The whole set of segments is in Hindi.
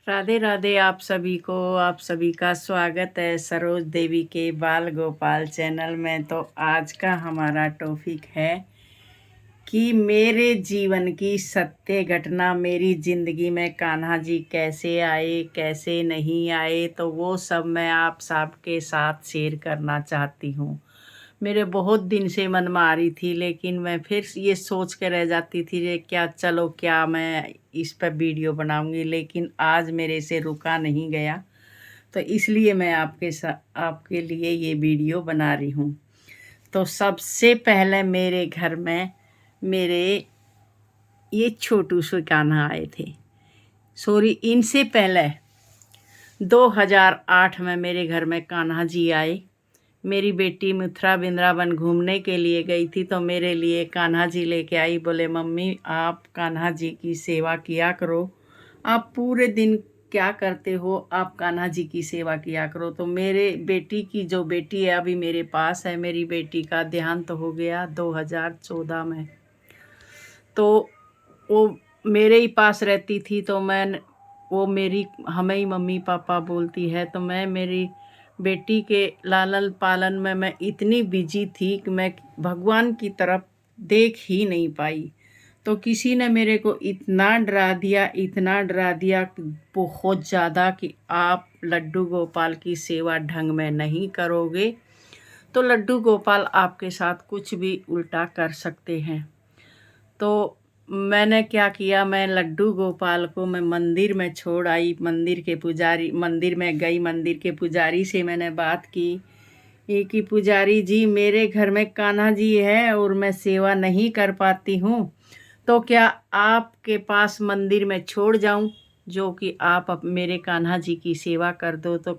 राधे राधे आप सभी का स्वागत है सरोज देवी के बाल गोपाल चैनल में। तो आज का हमारा टॉपिक है कि मेरे जीवन की सत्य घटना, मेरी ज़िंदगी में कान्हा जी कैसे आए कैसे नहीं आए, तो वो सब मैं आप सबके साथ शेयर करना चाहती हूँ। मेरे बहुत दिन से मन में आ रही थी, लेकिन मैं फिर ये सोच के रह जाती थी कि क्या मैं इस पर वीडियो बनाऊंगी, लेकिन आज मेरे से रुका नहीं गया, तो इसलिए मैं आपके लिए ये वीडियो बना रही हूँ। तो सबसे पहले मेरे घर में मेरे ये छोटू से कान्हा आए थे। सॉरी, इनसे पहले 2008 में मेरे घर में कान्हा जी आए। मेरी बेटी मथुरा वृंदावन घूमने के लिए गई थी, तो मेरे लिए कान्हा जी लेके आई। बोले मम्मी, आप कान्हा जी की सेवा किया करो, आप पूरे दिन क्या करते हो, आप कान्हा जी की सेवा किया करो। तो मेरे बेटी की जो बेटी है अभी मेरे पास है, मेरी बेटी का देहांत हो गया 2014 में। तो वो मेरे ही पास रहती थी, तो वो मेरी हमें ही मम्मी पापा बोलती है। तो मैं मेरी बेटी के लालन पालन में मैं इतनी बिजी थी कि मैं भगवान की तरफ देख ही नहीं पाई। तो किसी ने मेरे को इतना डरा दिया कि बहुत ज़्यादा, कि आप लड्डू गोपाल की सेवा ढंग में नहीं करोगे तो लड्डू गोपाल आपके साथ कुछ भी उल्टा कर सकते हैं। तो मैंने क्या किया, मैं लड्डू गोपाल को मैं मंदिर में छोड़ आई। मंदिर में गई, मंदिर के पुजारी से मैंने बात की ये कि पुजारी जी, मेरे घर में कान्हा जी है और मैं सेवा नहीं कर पाती हूँ, तो क्या आपके पास मंदिर में छोड़ जाऊँ, जो कि आप मेरे कान्हा जी की सेवा कर दो। तो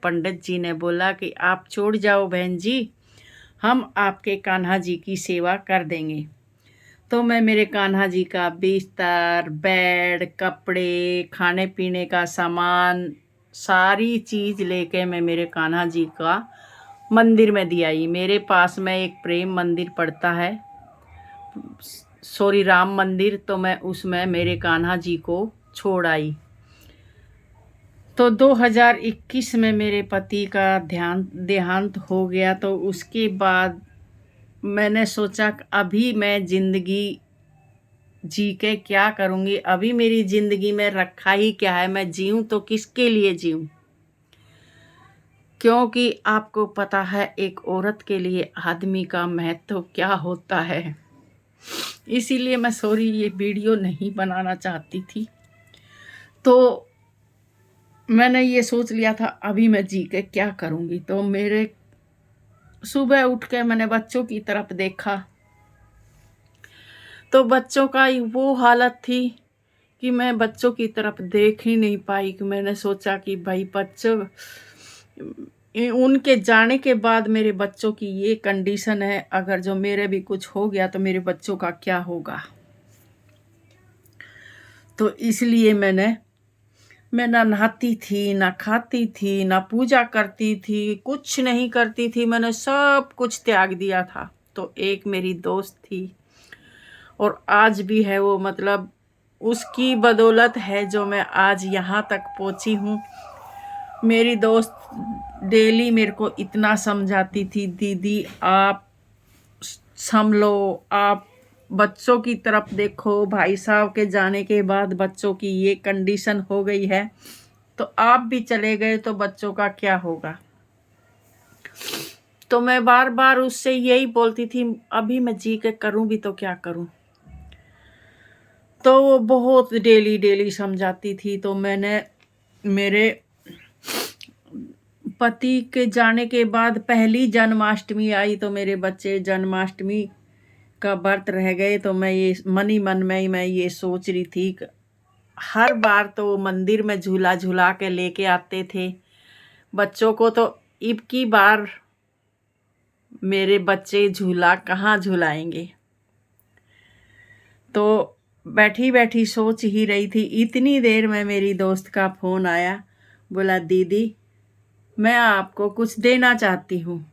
पंडित जी ने बोला कि आप छोड़ जाओ बहन जी, हम आपके कान्हा जी की सेवा कर देंगे। तो मैं मेरे कान्हा जी का बिस्तर, बेड, कपड़े, खाने पीने का सामान, सारी चीज़ लेके मैं मेरे कान्हा जी का मंदिर में दिया आई। मेरे पास में एक प्रेम मंदिर पड़ता है, सॉरी राम मंदिर, तो मैं उसमें मेरे कान्हा जी को छोड़ आई। तो 2021 में मेरे पति का देहांत हो गया। तो उसके बाद मैंने सोचा कि अभी मैं ज़िंदगी जी के क्या करूँगी, अभी मेरी ज़िंदगी में रखा ही क्या है, मैं जीऊँ तो किसके लिए जीऊँ। क्योंकि आपको पता है एक औरत के लिए आदमी का महत्व क्या होता है। इसीलिए मैं सॉरी ये वीडियो नहीं बनाना चाहती थी। तो मैंने ये सोच लिया था अभी मैं जी के क्या करूँगी। तो मेरे सुबह उठ के मैंने बच्चों की तरफ देखा, तो बच्चों का वो हालत थी कि मैं बच्चों की तरफ देख ही नहीं पाई। कि मैंने सोचा कि भाई बच्चों, उनके जाने के बाद मेरे बच्चों की ये कंडीशन है, अगर जो मेरे भी कुछ हो गया तो मेरे बच्चों का क्या होगा। तो इसलिए मैं ना नहाती थी, ना खाती थी, ना पूजा करती थी, कुछ नहीं करती थी, मैंने सब कुछ त्याग दिया था। तो एक मेरी दोस्त थी और आज भी है वो, मतलब उसकी बदौलत है जो मैं आज यहाँ तक पहुँची हूँ। मेरी दोस्त डेली मेरे को इतना समझाती थी, दीदी आप संभलो, आप बच्चों की तरफ देखो, भाई साहब के जाने के बाद बच्चों की ये कंडीशन हो गई है, तो आप भी चले गए तो बच्चों का क्या होगा। तो मैं बार बार उससे यही बोलती थी, अभी मैं जी के करूं भी तो क्या करूं। तो वो बहुत डेली समझाती थी। तो मैंने मेरे पति के जाने के बाद पहली जन्माष्टमी आई, तो मेरे बच्चे जन्माष्टमी का व्रत रह गए। तो मैं ये मन ही मन में ही मैं ये सोच रही थी कि हर बार तो मंदिर में झूला झूला के लेके आते थे बच्चों को, तो अब की बार मेरे बच्चे झूला कहाँ झूलाएंगे। तो बैठी बैठी सोच ही रही थी, इतनी देर में मेरी दोस्त का फ़ोन आया। बोला दीदी मैं आपको कुछ देना चाहती हूँ।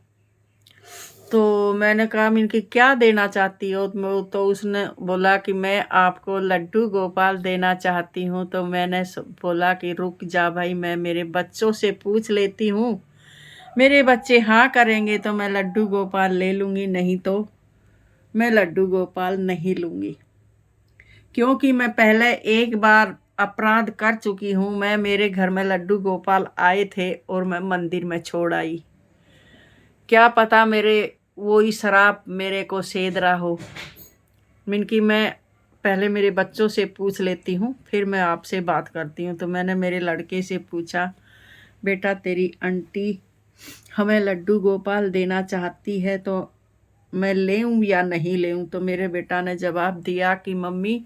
तो मैंने कहा मैं इनकी क्या देना चाहती हो? तो उसने बोला कि मैं आपको लड्डू गोपाल देना चाहती हूँ। तो मैंने बोला कि रुक जा भाई, मैं मेरे बच्चों से पूछ लेती हूँ। मेरे बच्चे हाँ करेंगे तो मैं लड्डू गोपाल ले लूँगी, नहीं तो मैं लड्डू गोपाल नहीं लूँगी। क्योंकि मैं पहले एक बार अपराध कर चुकी हूँ। मैं मेरे घर में लड्डू गोपाल आए थे और मैं मंदिर में छोड़ आई। क्या पता मेरे वही शराब मेरे को सेध रहा हो। मिनकी मैं पहले मेरे बच्चों से पूछ लेती हूँ, फिर मैं आपसे बात करती हूँ। तो मैंने मेरे लड़के से पूछा, बेटा तेरी आंटी हमें लड्डू गोपाल देना चाहती है तो मैं लेऊँ या नहीं लेऊँ? तो मेरे बेटा ने जवाब दिया कि मम्मी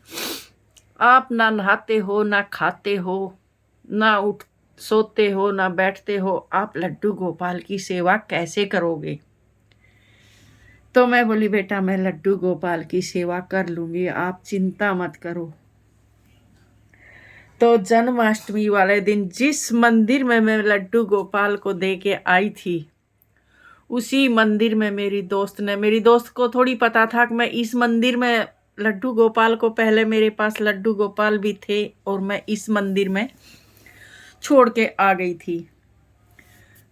आप ना नहाते हो, ना खाते हो, ना उठ सोते हो, ना बैठते हो, आप लड्डू गोपाल की सेवा कैसे करोगे? तो मैं बोली बेटा मैं लड्डू गोपाल की सेवा कर लूँगी, आप चिंता मत करो। तो जन्माष्टमी वाले दिन जिस मंदिर में मैं लड्डू गोपाल को दे के आई थी, उसी मंदिर में मेरी दोस्त को थोड़ी पता था कि मैं इस मंदिर में लड्डू गोपाल को, पहले मेरे पास लड्डू गोपाल भी थे और मैं इस मंदिर में छोड़ के आ गई थी।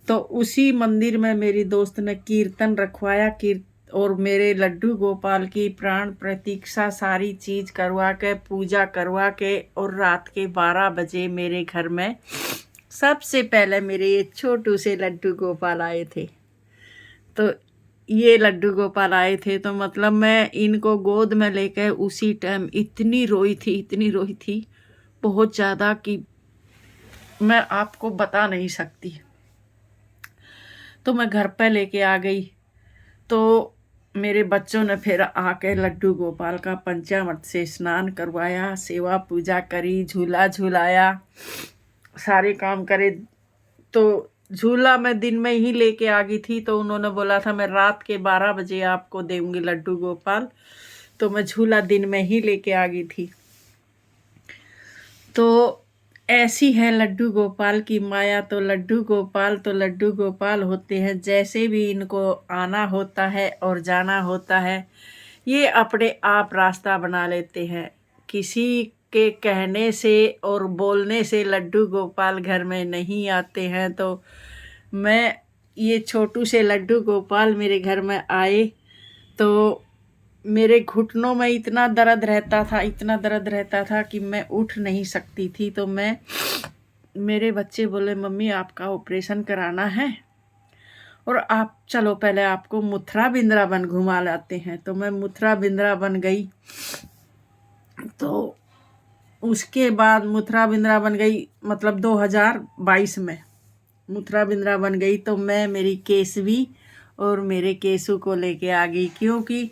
तो उसी मंदिर में मेरी दोस्त ने कीर्तन रखवाया, और मेरे लड्डू गोपाल की प्राण प्रतीक्षा सारी चीज करवा के, पूजा करवा के, और रात के 12 बजे मेरे घर में सबसे पहले मेरे ये छोटू से लड्डू गोपाल आए थे। तो ये लड्डू गोपाल आए थे तो मतलब मैं इनको गोद में लेकर उसी टाइम इतनी रोई थी बहुत ज़्यादा कि मैं आपको बता नहीं सकती। तो मैं घर पे लेके आ गई। तो मेरे बच्चों ने फिर आके लड्डू गोपाल का पंचामृत से स्नान करवाया, सेवा पूजा करी, झूला झूलाया, सारे काम करे। तो झूला मैं दिन में ही लेके आ गई थी, तो उन्होंने बोला था मैं रात के 12 बजे आपको देंगी लड्डू गोपाल, तो मैं झूला दिन में ही लेके आ गई थी। तो ऐसी है लड्डू गोपाल की माया। तो लड्डू गोपाल होते हैं, जैसे भी इनको आना होता है और जाना होता है, ये अपने आप रास्ता बना लेते हैं। किसी के कहने से और बोलने से लड्डू गोपाल घर में नहीं आते हैं। तो मैं ये छोटू से लड्डू गोपाल मेरे घर में आए तो मेरे घुटनों में इतना दर्द रहता था कि मैं उठ नहीं सकती थी। तो मेरे बच्चे बोले मम्मी आपका ऑपरेशन कराना है और आप चलो पहले आपको मथुरा वृंदावन घुमा लाते हैं। तो मैं मथुरा वृंदावन गई। तो उसके बाद मथुरा वृंदावन गई, मतलब 2022 में मथुरा वृंदावन गई। तो मैं मेरी केसवी और मेरे केसू को लेके आ गई, क्योंकि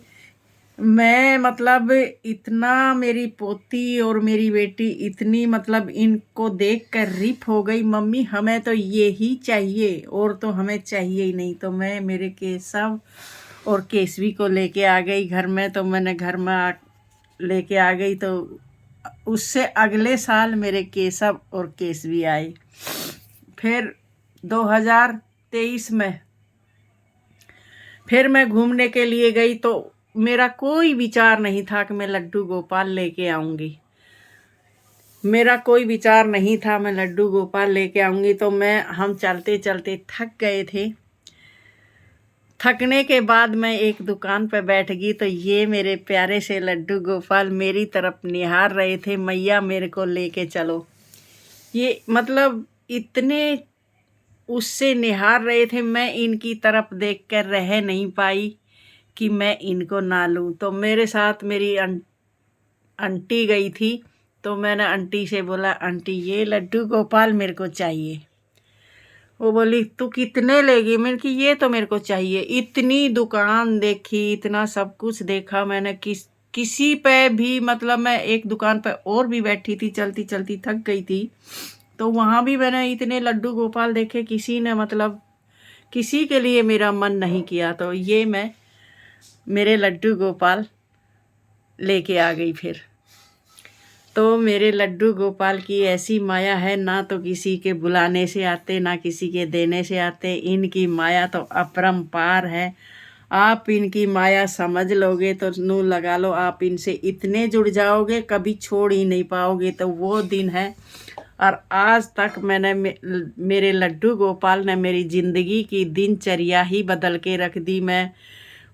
मैं मतलब इतना, मेरी पोती और मेरी बेटी इतनी मतलब इनको देख कर रिप हो गई, मम्मी हमें तो ये ही चाहिए और तो हमें चाहिए ही नहीं। तो मैं मेरे केशव और केसवी को लेके आ गई घर में। तो मैंने घर में लेके आ गई। तो उससे अगले साल मेरे केशव और केसवी आए। फिर 2023 में फिर मैं घूमने के लिए गई। तो मेरा कोई विचार नहीं था कि मैं लड्डू गोपाल लेके आऊँगी। मेरा कोई विचार नहीं था मैं लड्डू गोपाल लेके आऊँगी। तो हम चलते चलते थक गए थे। थकने के बाद मैं एक दुकान पर बैठ गई। तो ये मेरे प्यारे से लड्डू गोपाल मेरी तरफ निहार रहे थे, मैया मेरे को लेके चलो। ये मतलब इतने उससे निहार रहे थे, मैं इनकी तरफ देखकर रह नहीं पाई कि मैं इनको ना लूँ। तो मेरे साथ मेरी आंटी गई थी। तो मैंने आंटी से बोला आंटी ये लड्डू गोपाल मेरे को चाहिए। वो बोली तू कितने लेगी? मैंने कि ये तो मेरे को चाहिए। इतनी दुकान देखी, इतना सब कुछ देखा मैंने, किसी पे भी मतलब मैं एक दुकान पे और भी बैठी थी, चलती चलती थक गई थी। तो वहाँ भी मैंने इतने लड्डू गोपाल देखे, किसी ने मतलब किसी के लिए मेरा मन नहीं किया। तो ये मैं मेरे लड्डू गोपाल लेके आ गई फिर। तो मेरे लड्डू गोपाल की ऐसी माया है, ना तो किसी के बुलाने से आते, ना किसी के देने से आते। इनकी माया तो अपरंपार है। आप इनकी माया समझ लोगे तो नू लगा लो, आप इनसे इतने जुड़ जाओगे कभी छोड़ ही नहीं पाओगे। तो वो दिन है, और आज तक मेरे लड्डू गोपाल ने मेरी ज़िंदगी की दिनचर्या ही बदल के रख दी। मैं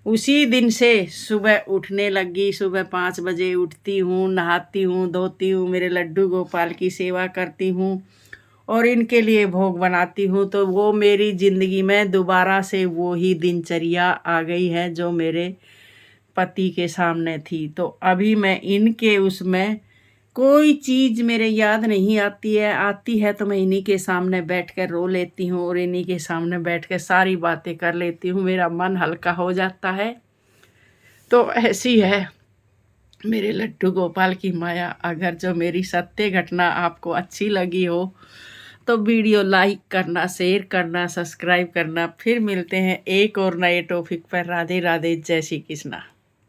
उसी दिन से सुबह उठने लगी, सुबह 5 बजे उठती हूँ, नहाती हूँ, धोती हूँ, मेरे लड्डू गोपाल की सेवा करती हूँ और इनके लिए भोग बनाती हूँ। तो वो मेरी ज़िंदगी में दोबारा से वो ही दिनचर्या आ गई है जो मेरे पति के सामने थी। तो अभी मैं इनके उसमें कोई चीज़ मेरे याद नहीं आती है, आती है तो मैं इन्हीं के सामने बैठ कर रो लेती हूँ और इन्हीं के सामने बैठ कर सारी बातें कर लेती हूँ, मेरा मन हल्का हो जाता है। तो ऐसी है मेरे लड्डू गोपाल की माया। अगर जो मेरी सत्य घटना आपको अच्छी लगी हो तो वीडियो लाइक करना, शेयर करना, सब्सक्राइब करना। फिर मिलते हैं एक और नए टॉपिक पर। राधे राधे, जय श्री कृष्णा।